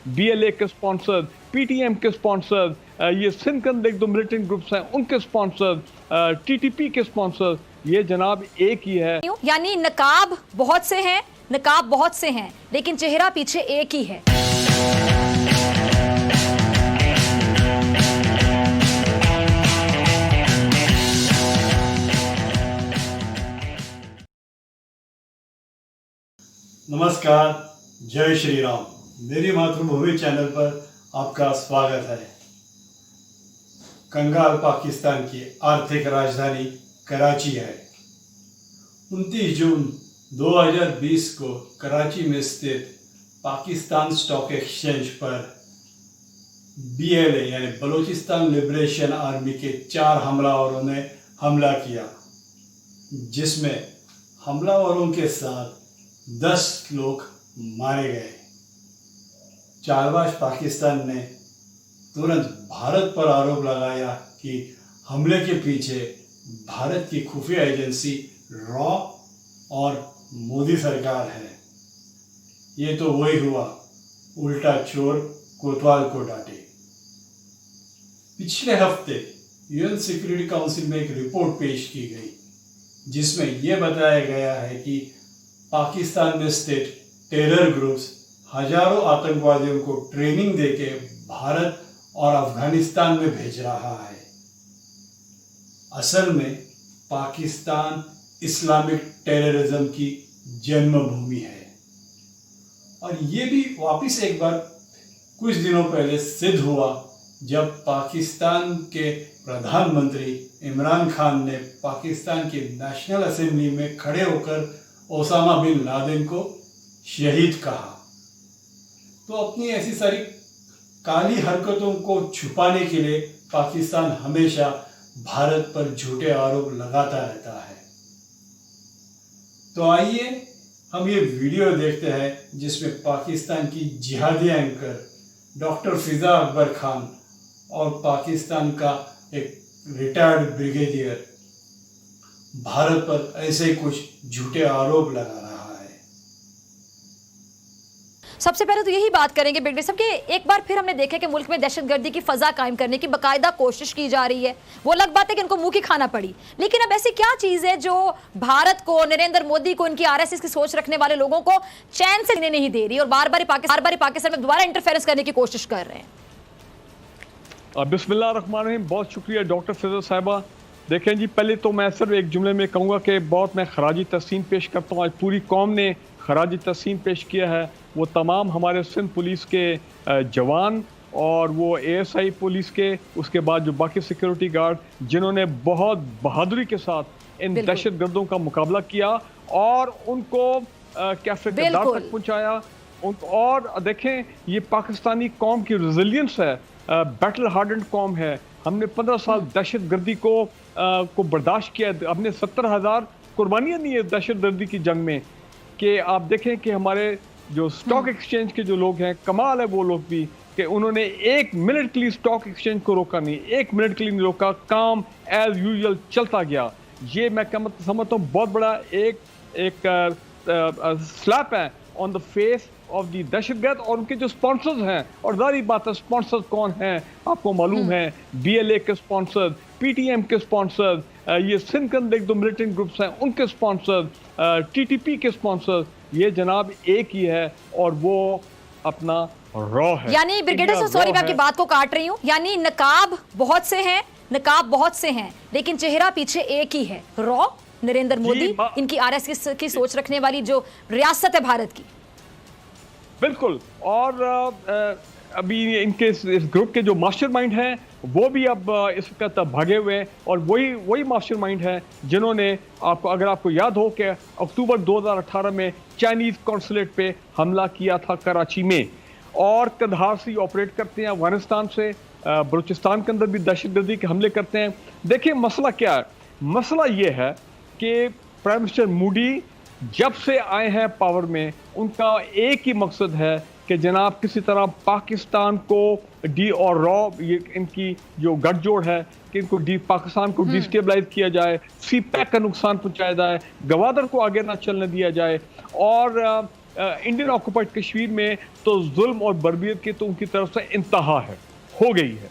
BLA के sponsor, PTM के sponsor, ये सिंध के अंदर एक दो मिलिटेंट ग्रुप्स हैं उनके स्पॉन्सर, TTP के स्पॉन्सर, ये जनाब एक ही है। यानी नकाब बहुत से हैं, नकाब बहुत से हैं, लेकिन चेहरा पीछे एक ही है। नमस्कार, जय श्री राम। मेरी मातृभूमि चैनल पर आपका स्वागत है। कंगाल पाकिस्तान की आर्थिक राजधानी कराची है। 29 जून 2020 को कराची में स्थित पाकिस्तान स्टॉक एक्सचेंज पर BLA यानी बलूचिस्तान लिबरेशन आर्मी के 4 हमलावरों ने हमला किया, जिसमें हमलावरों के साथ 10 लोग मारे गए। चालबाज पाकिस्तान ने तुरंत भारत पर आरोप लगाया कि हमले के पीछे भारत की खुफिया एजेंसी रॉ और मोदी सरकार है। ये तो वही हुआ, उल्टा चोर कोतवाल को डांटे। पिछले हफ्ते UN सिक्योरिटी काउंसिल में एक रिपोर्ट पेश की गई, जिसमें यह बताया गया है कि पाकिस्तान में स्थित टेरर ग्रुप्स हजारों आतंकवादियों को ट्रेनिंग देके भारत और अफगानिस्तान में भेज रहा है। असल में पाकिस्तान इस्लामिक टेररिज्म की जन्मभूमि है, और ये भी वापस एक बार कुछ दिनों पहले सिद्ध हुआ, जब पाकिस्तान के प्रधानमंत्री इमरान खान ने पाकिस्तान की नेशनल असेंबली में खड़े होकर ओसामा बिन लादेन को शहीद कहा। तो अपनी ऐसी सारी काली हरकतों को छुपाने के लिए पाकिस्तान हमेशा भारत पर झूठे आरोप लगाता रहता है। तो आइए हम ये वीडियो देखते हैं, जिसमें पाकिस्तान की जिहादी एंकर डॉक्टर फिजा अकबर खान और पाकिस्तान का एक रिटायर्ड ब्रिगेडियर भारत पर ऐसे ही कुछ झूठे आरोप लगा रहा है। सबसे पहले तो यही बात करेंगे बिगड़े साहब कि एक बार फिर हमने देखा कि मुल्क में दहशतगर्दी की फजा कायम करने की बाकायदा कोशिश की जा रही है। वो अलग बात है कि इनको मुंह की खाना पड़ी, लेकिन अब ऐसी क्या चीज है जो भारत को, नरेंद्र मोदी को, इनकी RSS की सोच रखने वाले लोगों को चैन से नहीं दे रही और बार बार पाकिस्तान में दोबारा इंटरफेरेंस करने की कोशिश कर रहे हैं। बिस्मिल्लाहिर्रहमानिर्रहीम। बहुत शुक्रिया डॉक्टर फिजा साहिबा। देखें जी, पहले तो मैं सिर्फ एक जुमले में कहूँगा कि बहुत मैं खराजी तहसीन पेश करता हूँ। आज पूरी कौम ने खराजी तहसीन पेश किया है। वो तमाम हमारे सिंध पुलिस के जवान और वो ASI पुलिस के, उसके बाद जो बाकी सिक्योरिटी गार्ड, जिन्होंने बहुत बहादुरी के साथ इन दहशतगर्दों का मुकाबला किया और उनको कैफे किरदार तक पहुँचाया। और देखें, ये पाकिस्तानी कौम की रेजिलियंस है, बैटल हार्डन्ड कौम है। हमने 15 साल दहशतगर्दी को बर्दाश्त किया। हमने 70,000 कुर्बानियाँ दी है दहशतगर्दी की जंग में। कि आप देखें कि हमारे जो स्टॉक एक्सचेंज के जो लोग हैं, कमाल है वो लोग भी, कि उन्होंने 1 मिनट के लिए स्टॉक एक्सचेंज को रोका नहीं, 1 मिनट के लिए नहीं रोका, काम एज यूजुअल चलता गया। ये मैं समझता हूँ बहुत बड़ा एक स्लैप है on the face of the दहशतगर्द और उनके जो स्पॉन्सर्स हैं। और जारी बात है, स्पॉन्सर्स कौन हैं आपको मालूम है। BLA के स्पॉन्सर, PTM के स्पॉन्सर, ये सिंध के अंदर एक दो मिलिटेंट ग्रुप्स हैं उनके स्पॉन्सर, TTP के स्पॉन्सर, ये जनाब एक ही है और वो अपना रॉ है। यानी ब्रिगेडियर साहब, सॉरी मैं आपकी बात को काट रही हूँ, यानी नकाब बहुत से हैं, नकाब बहुत से हैं, लेकिन चेहरा पीछे एक ही है, रॉ नरेंद्र मोदी, इनकी RSS की सोच रखने वाली जो रियासत है भारत की। बिल्कुल। और अभी इनके इस ग्रुप के जो मास्टरमाइंड हैं वो भी अब इस वक्त भागे हुए हैं, और वही मास्टरमाइंड है जिन्होंने अगर आपको याद हो कि अक्टूबर 2018 में चाइनीज कॉन्सुलेट पे हमला किया था कराची में, और कंधार से ऑपरेट करते हैं, अफगानिस्तान से बलूचिस्तान के अंदर भी दहशतगर्दी के हमले करते हैं। देखिए मसला क्या है, मसला ये है कि प्राइम मिनिस्टर मोदी जब से आए हैं पावर में, उनका एक ही मकसद है कि जनाब किसी तरह पाकिस्तान को और रॉ, ये इनकी जो गठजोड़ है कि इनको पाकिस्तान को डिस्टेबलाइज किया जाए, CPEC का नुकसान पहुंचाया जाए, गवादर को आगे ना चलने दिया जाए, और इंडियन ऑक्युपाइड कश्मीर में तो जुल्म और बर्बरियत की तो उनकी तरफ से इंतहा है, हो गई है।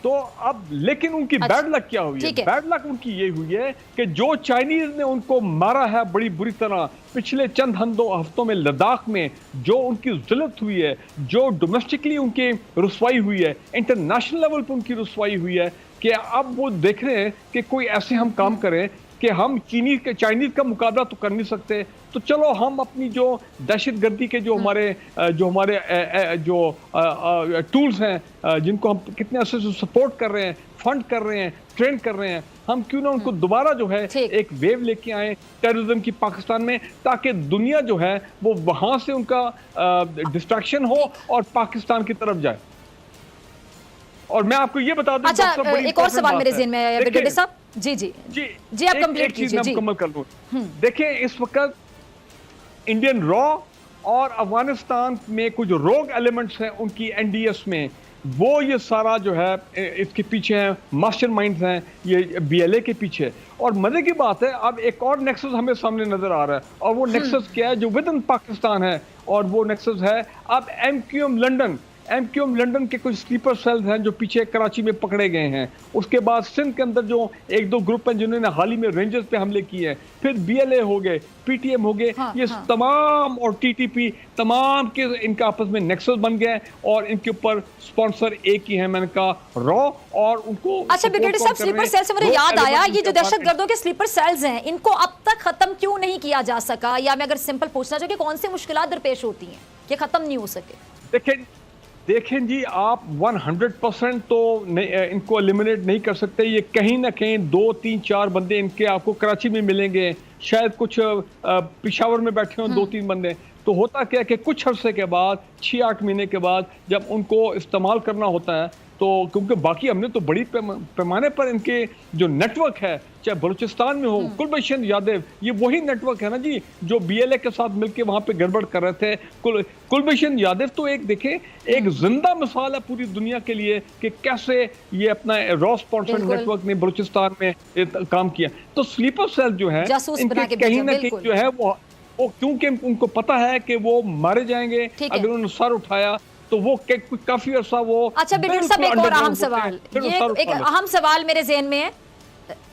तो अब लेकिन उनकी बैड लक क्या हुई है? बैड लक उनकी ये हुई है कि जो चाइनीज ने उनको मारा है बड़ी बुरी तरह पिछले चंद हफ्तों में लद्दाख में, जो उनकी जिल्लत हुई है, जो डोमेस्टिकली उनकी रुसवाई हुई है, इंटरनेशनल लेवल पर उनकी रुसवाई हुई है, कि अब वो देख रहे हैं कि कोई ऐसे हम काम करें कि हम चाइनीज का मुकाबला तो कर नहीं सकते, तो चलो हम अपनी जो दहशतगर्दी के जो हमारे टूल्स हैं, जिनको हम कितने अर्से से सपोर्ट कर रहे हैं, फंड कर रहे हैं, ट्रेन कर रहे हैं, हम क्यों ना उनको दोबारा जो है एक वेव लेके आए टेररिज्म की पाकिस्तान में, ताकि दुनिया जो है वो वहां से उनका डिस्ट्रैक्शन हो और पाकिस्तान की तरफ जाए। और मैं आपको ये बता दूं, अच्छा, एक और सवाल मेरे ज़हन में आया ब्रिगेडियर साहब। जी जी जी जी, आप कंप्लीट कीजिए। जी, मुकम्मल कर लूं। देखिए, इस वक्त इंडियन रॉ और अफगानिस्तान में कुछ रोग एलिमेंट्स हैं उनकी एनडीएस में, वो ये सारा जो है इसके पीछे हैं, मास्टरमाइंड्स हैं ये बीएलए के पीछे। और मजे की बात है, अब एक और नेक्सस हमें सामने नजर आ रहा है, और वो नेक्सस क्या है? जो विद इन पाकिस्तान है, और वो नेक्सस है अब एमक्यूएम लंदन के कुछ स्लीपर सेल्स हैं जो पीछे कराची में पकड़े गए हैं। उसके बाद सिंध के अंदर जो एक दो ग्रुप हैं जिन्होंने हाल ही में रेंजर्स पे हमले किए हैं, फिर बीएलए हो गए, पीटीएम हो गए, ये तमाम, और टीटीपी, तमाम के इनका आपस में नेक्सस बन गए, और इनके ऊपर स्पॉन्सर एक ही है, मैंने कहा रॉ, और उनको। अच्छा ब्रिगेडियर साहब, स्लीपर सेल से मुझे याद आया, ये जो दहशतगर्दों के स्लीपर सेल्स हैं, इनको अब तक खत्म क्यों नहीं किया जा सका? या मैं अगर सिंपल पूछना चाहूँ कि कौन सी मुश्किलात दरपेश होती हैं कि खत्म नहीं हो सके? देखें जी, आप 100% तो इनको एलिमिनेट नहीं कर सकते। ये कहीं ना कहीं 2, 3, 4 बंदे इनके आपको कराची में मिलेंगे, शायद कुछ पिशावर में बैठे हों 2-3 बंदे। तो होता क्या कि कुछ अरसे के बाद, 6-8 महीने के बाद, जब उनको इस्तेमाल करना होता है, तो क्योंकि बाकी हमने तो बड़ी पैमाने पर इनके जो नेटवर्क है, चाहे बलूचिस्तान में हो, कुलभूषण यादव, ये वही नेटवर्क है ना जी जो बीएलए के साथ मिलकर वहां पे गड़बड़ कर रहे थे। कुलभूषण यादव तो एक देखें, एक जिंदा मिसाल है पूरी दुनिया के लिए कि कैसे ये अपना रॉ स्पॉन्सर्ड नेटवर्क ने बलूचिस्तान में काम किया। तो स्लीपर सेल जो है इनके कहीं ना कहीं जो है वो क्योंकि उनको पता है कि वो मारे जाएंगे अगर उन्होंने सर उठाया, तो वो काफी अर्सा वो। अच्छा ब्रिगेडियर साहब, एक और अहम सवाल, ये एक अहम सवाल मेरे ज़हन में है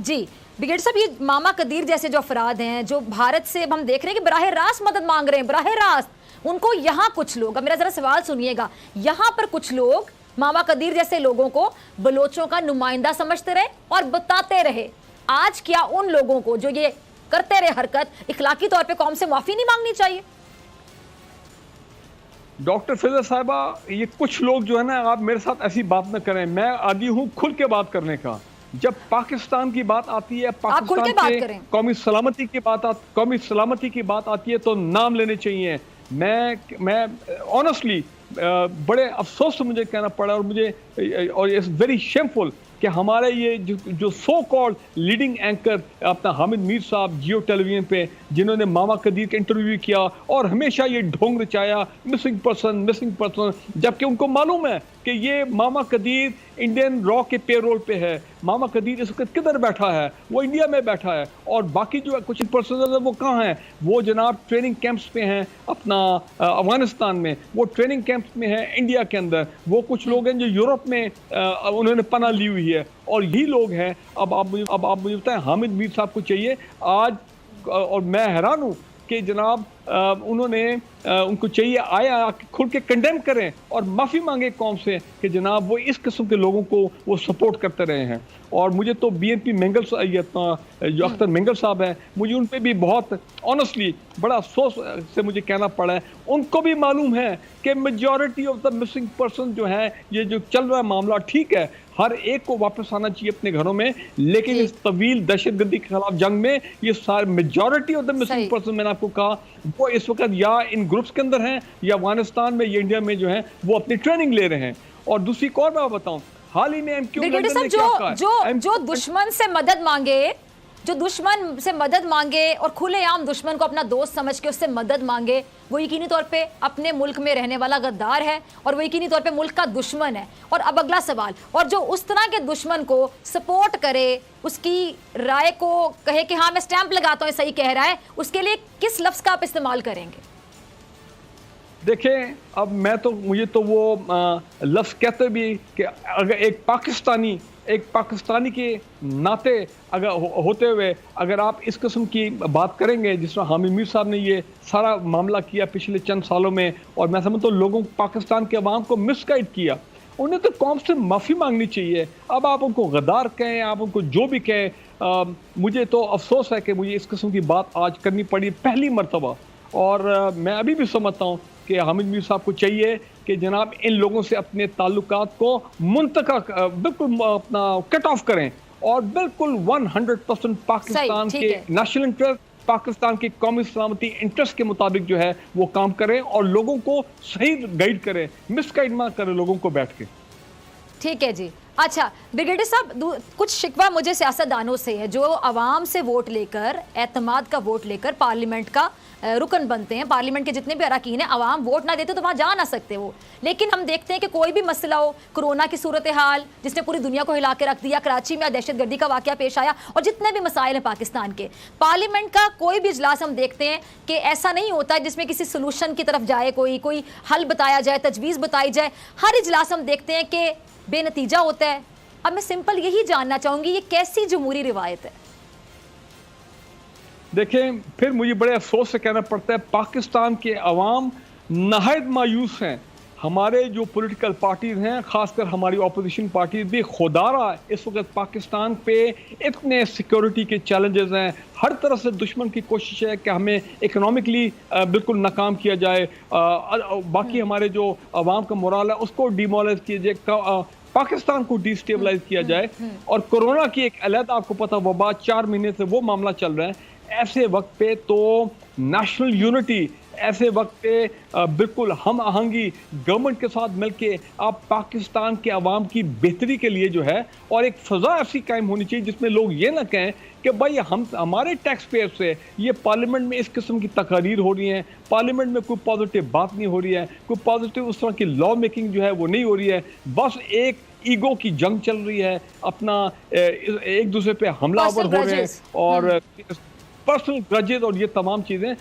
जी ब्रिगेडियर साहब, ये मामा कदीर जैसे जो अफराद हैं जो भारत से हम देख रहे हैं कि बराह रास्त मदद मांग रहे हैं, बराह रास्त, उनको यहाँ कुछ लोग, अब मेरा जरा सवाल सुनिएगा, यहाँ पर कुछ लोग मामा कदीर जैसे लोगों को बलोचों का नुमाइंदा समझते रहे और बताते रहे। आज क्या उन लोगों को जो ये करते रहे हरकत, इखलाकी तौर पे कौम से माफी नहीं मांगनी चाहिए? डॉक्टर फिजा साहिबा, ये कुछ लोग जो है ना, आप मेरे साथ ऐसी बात न करें, मैं आदी हूँ खुल के बात करने का। जब पाकिस्तान की बात आती है, पाकिस्तान के कौमी सलामती की बात आती है, तो नाम लेने चाहिए। मैं ऑनेस्टली बड़े अफसोस से मुझे कहना पड़ा, और इट्स वेरी शेमफुल कि हमारे ये जो सो कॉल्ड लीडिंग एंकर अपना हामिद मीर साहब जियो टेलीविजन पे, जिन्होंने मामा कदीर का इंटरव्यू किया और हमेशा ये ढोंग रचाया मिसिंग पर्सन, जबकि उनको मालूम है कि ये मामा कदीर इंडियन रॉ के पेरोल पे है। मामा कदीर इस वक्त किधर बैठा है? वो इंडिया में बैठा है, और बाकी जो कुछ पर्सन है वो कहाँ हैं? वो जनाब ट्रेनिंग कैंप्स पे हैं अपना अफगानिस्तान में, वो ट्रेनिंग कैंप्स में है इंडिया के अंदर, वो कुछ लोग हैं जो यूरोप में उन्होंने पनाह ली हुई है, और यही लोग हैं। अब आप मुझे बताएं, हामिद मीर साहब को चाहिए आज, और मैं हैरान हूँ कि जनाब उनको चाहिए आया खुल के कंडेम करें और माफ़ी मांगे कौम से कि जनाब वो इस किस्म के लोगों को वो सपोर्ट करते रहे हैं। और मुझे तो बीएनपी मेंगल जो अख्तर मेंगल साहब हैं, मुझे उन पे भी बहुत ऑनेस्टली बड़ा अफसोस से मुझे कहना पड़ा है। उनको भी मालूम है कि majority of the missing person जो है, ये जो चल रहा है मामला, ठीक है हर एक को वापस आना चाहिए अपने घरों में, लेकिन इस तवील दहशतगर्दी के खिलाफ जंग में ये सारे majority of the missing person, मैंने आपको कहा, वो इस वक्त या इन ग्रुप्स के अंदर हैं या अफगानिस्तान में या इंडिया में जो है वो अपनी ट्रेनिंग ले रहे हैं। और दूसरी एक और मैं बताऊं, हाल ही में जो दुश्मन से मदद मांगे, जो दुश्मन से मदद मांगे और खुलेआम दुश्मन को अपना दोस्त समझ के उससे मदद मांगे, वो यकीनी तौर पे अपने मुल्क में रहने वाला गद्दार है और वो यकीनी तौर पे मुल्क का दुश्मन है। और अब अगला सवाल, और जो उस तरह के दुश्मन को सपोर्ट करे, उसकी राय को कहे कि हाँ मैं स्टैंप लगाता हूँ सही कह रहा है, उसके लिए किस लफ्ज़ का आप इस्तेमाल करेंगे? देखें, अब मैं तो मुझे तो वो लफ्ज़ कहते भी कि अगर एक पाकिस्तानी के नाते अगर होते हुए अगर आप इस किस्म की बात करेंगे जिस तरह हामिद मीर साहब ने ये सारा मामला किया पिछले चंद सालों में, और मैं समझता हूँ लोगों पाकिस्तान के अवाम को मिसगाइड किया, उन्हें तो कौम से माफ़ी मांगनी चाहिए। अब आप उनको गद्दार कहें, आप उनको जो भी कहें, मुझे तो अफसोस है कि मुझे इस किस्म की बात आज करनी पड़ी पहली मरतबा। और मैं अभी भी समझता हूँ कि हामिद मीर साहब को चाहिए कि जनाब इन लोगों से अपने ताल्लुकात को बिल्कुल अपना कट ऑफ करें और बिल्कुल 100% पाकिस्तान ठीक के है। नेशनल इंटरेस्ट, पाकिस्तान की कौमी सलामती इंटरेस्ट के मुताबिक जो है वो काम करें और लोगों को सही गाइड करें, मिसगाइड ना करें लोगों को बैठ के। ठीक है जी। अच्छा ब्रिगेडियर साहब, कुछ शिकवा मुझे सियासतदानों से है जो आवाम से वोट लेकर, एतमाद का वोट लेकर पार्लियामेंट का रुकन बनते हैं। पार्लियामेंट के जितने भी अरकान हैं, आवाम वोट ना देते तो वहाँ जा ना सकते वो। लेकिन हम देखते हैं कि कोई भी मसला हो, कोरोना की सूरत हाल जिसने पूरी दुनिया को हिला के रख दिया, कराची में दहशतगर्दी का वाकया पेश आया, और जितने भी मसाइल हैं पाकिस्तान के, पार्लियामेंट का कोई भी इजलास हम देखते हैं कि ऐसा नहीं होता है जिसमें किसी सोल्यूशन की तरफ जाए, कोई हल बताया जाए, तजवीज़ बताई जाए। हर इजलास हम देखते हैं कि बेनतीजा होता है। अब मैं सिंपल यही जानना चाहूंगी, ये कैसी जमहूरी रिवायत है? देखें, फिर मुझे बड़े अफसोस से कहना पड़ता है पाकिस्तान के अवाम नहायत मायूस हैं। हमारे जो पॉलिटिकल पार्टीज हैं, खासकर हमारी अपोजिशन पार्टीज भी खुदारा इस वक्त पाकिस्तान पे इतने सिक्योरिटी के चैलेंजेस हैं, हर तरह से दुश्मन की कोशिश है कि हमें इकोनॉमिकली बिल्कुल नाकाम किया जाए, बाकी हमारे जो अवाम का मोरल है उसको डिमोलाइज किया जाए, पाकिस्तान को डिस्टेबलाइज किया जाए। और कोरोना की एक अलग आपको पता वबा 4 महीने से वो मामला चल रहा है। ऐसे वक्त पे तो नेशनल यूनिटी, ऐसे वक्त पे बिल्कुल हम आहंगी गवर्नमेंट के साथ मिलके आप पाकिस्तान के अवाम की बेहतरी के लिए जो है, और एक फ़ज़ा ऐसी कायम होनी चाहिए जिसमें लोग ये ना कहें कि भाई हमारे टैक्स पेयर से ये पार्लियामेंट में इस किस्म की तकारीर हो रही हैं, पार्लियामेंट में कोई पॉजिटिव बात नहीं हो रही है, कोई पॉजिटिव उस तरह की लॉ मेकिंग जो है वो नहीं हो रही है, बस एक ईगो की जंग चल रही है, अपना एक दूसरे पे हमलावर हो रहे हैं और पर्सनल ग्रजेस और ये तमाम चीज़ें।